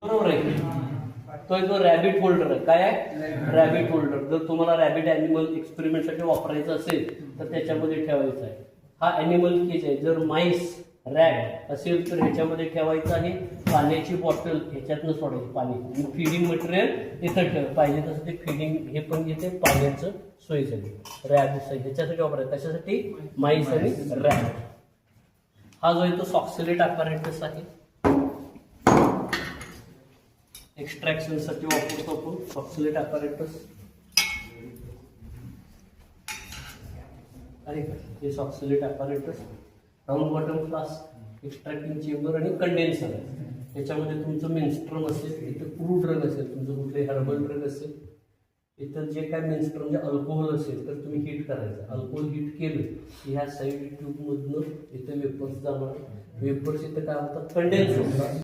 बरोबर आहे. तो जो रॅबिट होल्डर आहे. काय आहे? Rabbit holder. जर तुम्हाला रॅबिट अॅनिमल एक्सपेरिमेंटसाठी वापरायचं असेल तर त्याच्यामध्ये ठेवायचं आहे. हा अॅनिमल केज आहे. जर माईस रॅट असेल तर ह्याच्यामध्ये ठेवायचं आहे. पाण्याची बॉटल ह्याच्यातनं सोडायची पाणी. फिडिंग मटेरियल इथं ठेव. पाहिजे तसं ते फिडिंग हे पण येते पाण्याचं सोयीसाठी. रॅट ह्याच्यासाठी वापरायचं. कशासाठी? माईस आणि रॅट. हा जो आहे तो सॉक्सिलेट अपॅरेटस आहे. एक्स्ट्रॅक्शन साठी वापरतो आपण सॉक्सिलेट अपॅरेटस आहे का? हे Soxhlet apparatus. Round bottom flask, extracting chamber आणि कंडेन्सर आहे. त्याच्यामध्ये तुमचं मेन्स्ट्रम असेल, इथं क्रूड ड्रग असेल, तुमचं कुठले हर्बल ड्रग असेल, इथं जे काय मेन्स्ट्रम म्हणजे अल्कोहोल असेल तर तुम्ही हीट करायचं. अल्कोहोल हीट केलं की ह्या साईड ट्यूबमधनं इथं वेपर्स जाणार. वेपर्स इथं काय होतात? कंडेन्स होतात.